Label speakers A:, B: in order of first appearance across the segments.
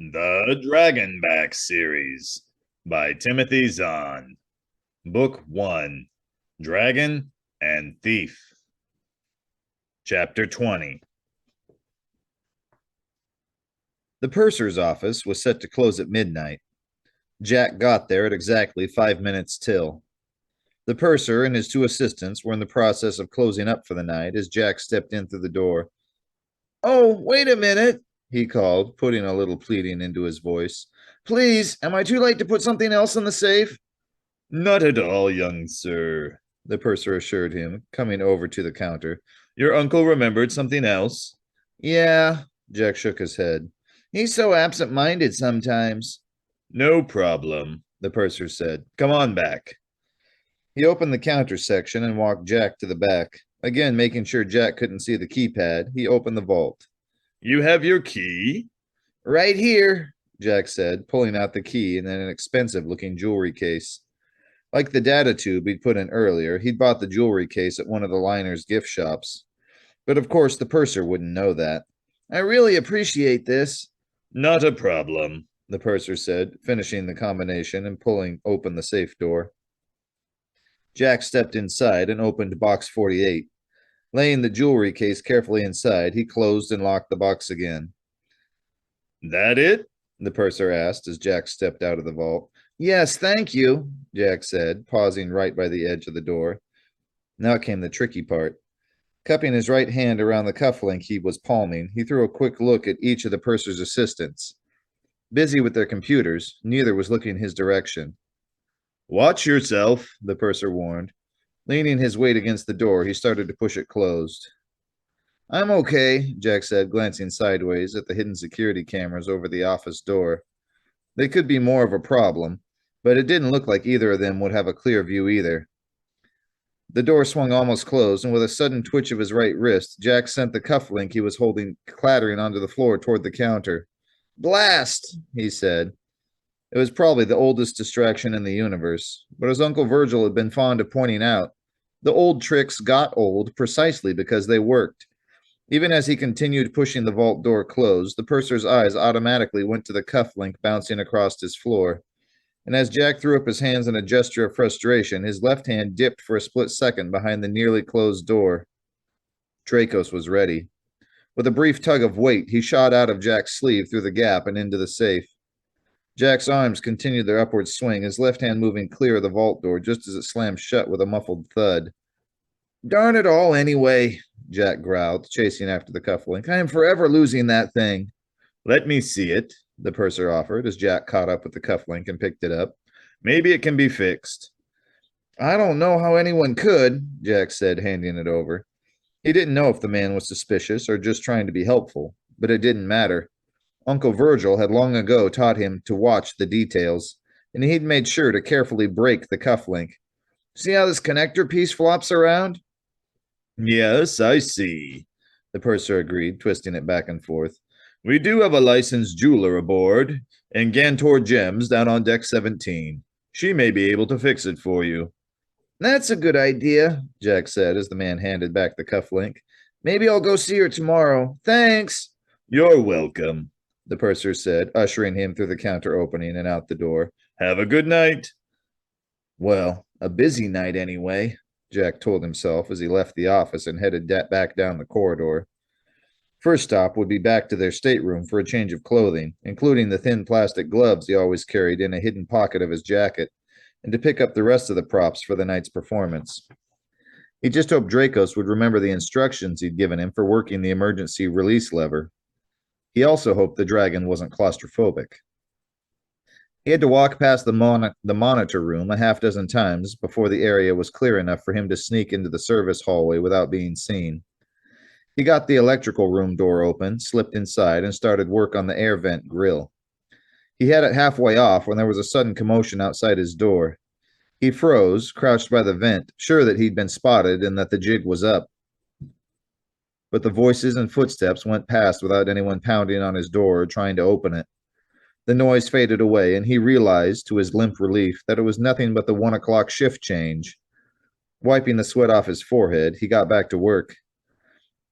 A: The Dragonback series by Timothy Zahn. Book 1, Dragon and Thief. Chapter 20. The purser's office was set to close at midnight. Jack got there at exactly 5 minutes till. The purser and his two assistants were in the process of closing up for the night as Jack stepped in through the door. "Oh, wait a minute," he called, putting a little pleading into his voice. "Please, am I too late to put something else in the safe?" "Not at all, young sir," the purser assured him, coming over to the counter. "Your uncle remembered something else?" "Yeah," Jack shook his head. "He's so absent-minded sometimes." "No problem," the purser said. "Come on back." He opened the counter section and walked Jack to the back. Again, making sure Jack couldn't see the keypad, he opened the vault. "You have your key?" "Right here," Jack said, pulling out the key in an expensive-looking jewelry case. Like the data tube he'd put in earlier, he'd bought the jewelry case at one of the liner's gift shops. But of course, the purser wouldn't know that. "I really appreciate this." "Not a problem," the purser said, finishing the combination and pulling open the safe door. Jack stepped inside and opened box 48. Laying the jewelry case carefully inside, he closed and locked the box again. "That it?" the purser asked as Jack stepped out of the vault. "Yes, thank you," Jack said, pausing right by the edge of the door. Now came the tricky part. Cupping his right hand around the cufflink he was palming, he threw a quick look at each of the purser's assistants. Busy with their computers, neither was looking his direction. "Watch yourself," the purser warned. Leaning his weight against the door, he started to push it closed. "I'm okay," Jack said, glancing sideways at the hidden security cameras over the office door. They could be more of a problem, but it didn't look like either of them would have a clear view either. The door swung almost closed, and with a sudden twitch of his right wrist, Jack sent the cufflink he was holding clattering onto the floor toward the counter. "Blast!" he said. It was probably the oldest distraction in the universe, but as Uncle Virgil had been fond of pointing out, the old tricks got old precisely because they worked. Even as he continued pushing the vault door closed, the purser's eyes automatically went to the cufflink bouncing across his floor. And as Jack threw up his hands in a gesture of frustration, his left hand dipped for a split second behind the nearly closed door. Dracos was ready. With a brief tug of weight, he shot out of Jack's sleeve through the gap and into the safe. Jack's arms continued their upward swing, his left hand moving clear of the vault door just as it slammed shut with a muffled thud. "Darn it all, anyway," Jack growled, chasing after the cufflink. "I am forever losing that thing." "Let me see it," the purser offered as Jack caught up with the cufflink and picked it up. "Maybe it can be fixed." "I don't know how anyone could," Jack said, handing it over. He didn't know if the man was suspicious or just trying to be helpful, but it didn't matter. Uncle Virgil had long ago taught him to watch the details, and he'd made sure to carefully break the cufflink. "See how this connector piece flops around?" "Yes, I see," the purser agreed, twisting it back and forth. "We do have a licensed jeweler aboard, and Gantor Gems down on deck 17. She may be able to fix it for you." "That's a good idea," Jack said as the man handed back the cufflink. "Maybe I'll go see her tomorrow. Thanks." "You're welcome," the purser said, ushering him through the counter opening and out the door. "Have a good night." Well, a busy night anyway, Jack told himself as he left the office and headed back down the corridor. First stop would be back to their stateroom for a change of clothing, including the thin plastic gloves he always carried in a hidden pocket of his jacket, and to pick up the rest of the props for the night's performance. He just hoped Dracos would remember the instructions he'd given him for working the emergency release lever. He also hoped the dragon wasn't claustrophobic. He had to walk past the monitor room a half dozen times before the area was clear enough for him to sneak into the service hallway without being seen. He got the electrical room door open, slipped inside, and started work on the air vent grill. He had it halfway off when there was a sudden commotion outside his door. He froze, crouched by the vent, sure that he'd been spotted and that the jig was up. But the voices and footsteps went past without anyone pounding on his door or trying to open it. The noise faded away, and he realized, to his limp relief, that it was nothing but the 1 o'clock shift change. Wiping the sweat off his forehead, he got back to work.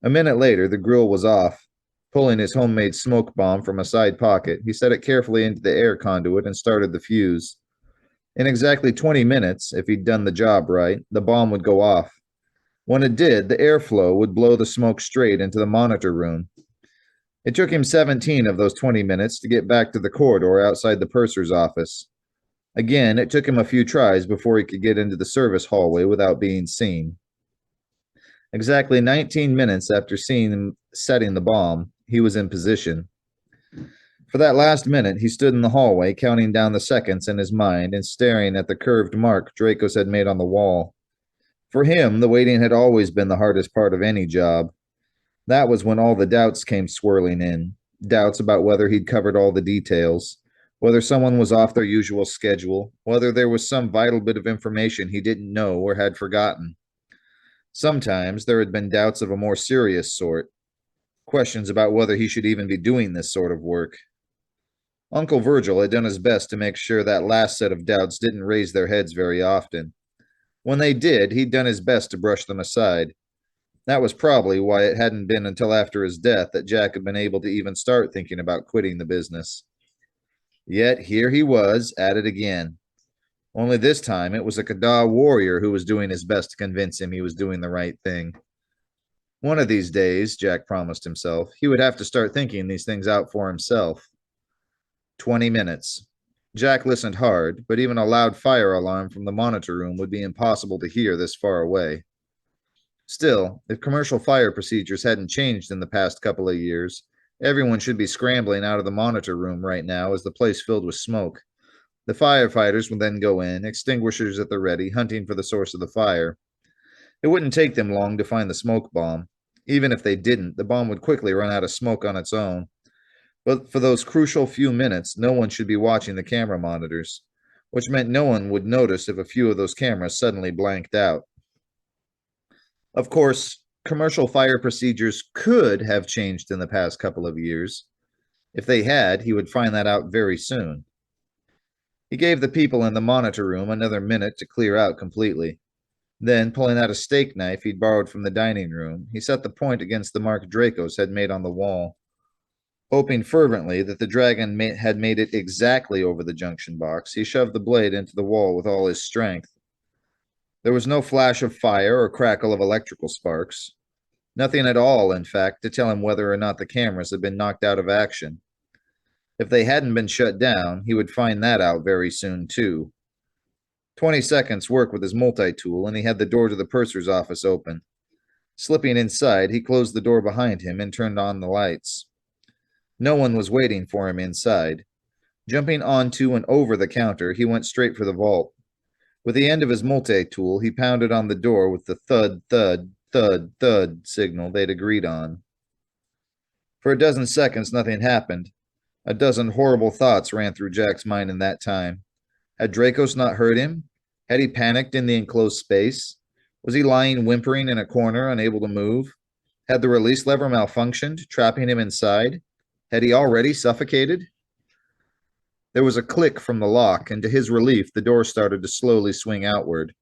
A: A minute later, the grill was off. Pulling his homemade smoke bomb from a side pocket, he set it carefully into the air conduit and started the fuse. In exactly 20 minutes, if he'd done the job right, the bomb would go off. When it did, the airflow would blow the smoke straight into the monitor room. It took him 17 of those 20 minutes to get back to the corridor outside the purser's office. Again, it took him a few tries before he could get into the service hallway without being seen. Exactly 19 minutes after seeing him setting the bomb, he was in position. For that last minute, he stood in the hallway, counting down the seconds in his mind and staring at the curved mark Dracos had made on the wall. For him, the waiting had always been the hardest part of any job. That was when all the doubts came swirling in. Doubts about whether he'd covered all the details, whether someone was off their usual schedule, whether there was some vital bit of information he didn't know or had forgotten. Sometimes there had been doubts of a more serious sort, questions about whether he should even be doing this sort of work. Uncle Virgil had done his best to make sure that last set of doubts didn't raise their heads very often. When they did, he'd done his best to brush them aside. That was probably why it hadn't been until after his death that Jack had been able to even start thinking about quitting the business. Yet here he was, at it again. Only this time it was a Kada warrior who was doing his best to convince him he was doing the right thing. One of these days, Jack promised himself, he would have to start thinking these things out for himself. 20 minutes. Jack listened hard, but even a loud fire alarm from the monitor room would be impossible to hear this far away. Still, if commercial fire procedures hadn't changed in the past couple of years, everyone should be scrambling out of the monitor room right now as the place filled with smoke. The firefighters would then go in, extinguishers at the ready, hunting for the source of the fire. It wouldn't take them long to find the smoke bomb. Even if they didn't, the bomb would quickly run out of smoke on its own. But for those crucial few minutes, no one should be watching the camera monitors, which meant no one would notice if a few of those cameras suddenly blanked out. Of course, commercial fire procedures could have changed in the past couple of years. If they had, he would find that out very soon. He gave the people in the monitor room another minute to clear out completely. Then, pulling out a steak knife he'd borrowed from the dining room, he set the point against the mark Dracos had made on the wall. Hoping fervently that the dragon had made it exactly over the junction box, he shoved the blade into the wall with all his strength. There was no flash of fire or crackle of electrical sparks. Nothing at all, in fact, to tell him whether or not the cameras had been knocked out of action. If they hadn't been shut down, he would find that out very soon, too. 20 seconds work with his multi-tool, and he had the door to the purser's office open. Slipping inside, he closed the door behind him and turned on the lights. No one was waiting for him inside. Jumping onto and over the counter, he went straight for the vault. With the end of his multi-tool, he pounded on the door with the thud, thud, thud, thud signal they'd agreed on. For a dozen seconds, nothing happened. A dozen horrible thoughts ran through Jack's mind in that time. Had Dracos not heard him? Had he panicked in the enclosed space? Was he lying whimpering in a corner, unable to move? Had the release lever malfunctioned, trapping him inside? Had he already suffocated? There was a click from the lock, and to his relief, the door started to slowly swing outward.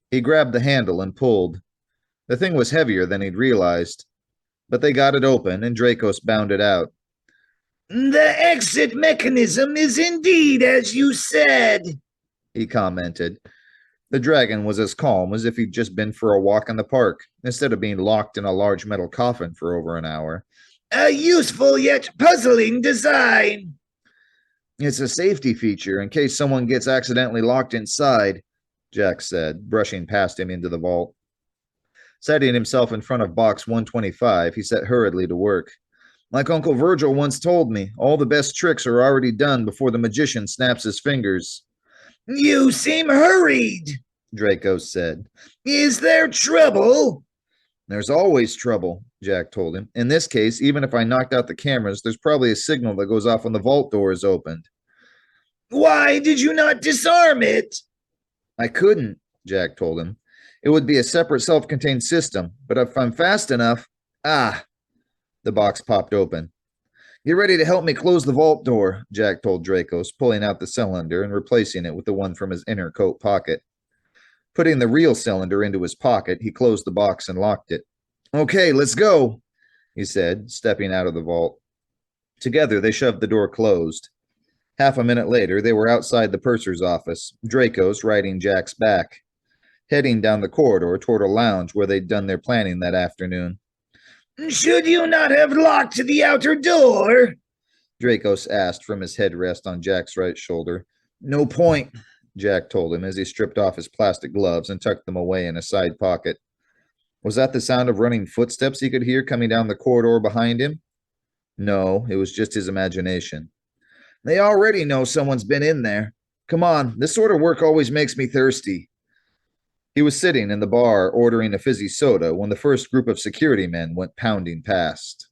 A: He grabbed the handle and pulled. The thing was heavier than he'd realized, but they got it open, and Dracos bounded out.
B: "The exit mechanism is indeed as you said,"
A: he commented. The dragon was as calm as if he'd just been for a walk in the park, instead of being locked in a large metal coffin for over an hour.
B: "A useful yet puzzling design."
A: "It's a safety feature in case someone gets accidentally locked inside," Jack said, brushing past him into the vault. Setting himself in front of box 125, he set hurriedly to work. "Like Uncle Virgil once told me, all the best tricks are already done before the magician snaps his fingers."
B: "You seem hurried,"
A: Dracos said.
B: "Is there trouble?"
A: "There's always trouble," Jack told him. "In this case, even if I knocked out the cameras, there's probably a signal that goes off when the vault door is opened."
B: "Why did you not disarm it?"
A: "I couldn't," Jack told him. "It would be a separate self-contained system, but if I'm fast enough..." "Ah!" The box popped open. "Get ready to help me close the vault door," Jack told Dracos, pulling out the cylinder and replacing it with the one from his inner coat pocket. Putting the real cylinder into his pocket, he closed the box and locked it. "Okay, let's go." he said, stepping out of the vault. Together, they shoved the door closed. Half a minute later, they were outside the purser's office, Draco's riding Jack's back, heading down the corridor toward a lounge where they'd done their planning that afternoon.
B: Should you not have locked the outer door?
A: Dracos asked from his headrest on Jack's right shoulder. No point, Jack told him as he stripped off his plastic gloves and tucked them away in a side pocket. Was that the sound of running footsteps he could hear coming down the corridor behind him? No, it was just his imagination. They already know someone's been in there. Come on, this sort of work always makes me thirsty. He was sitting in the bar ordering a fizzy soda when the first group of security men went pounding past.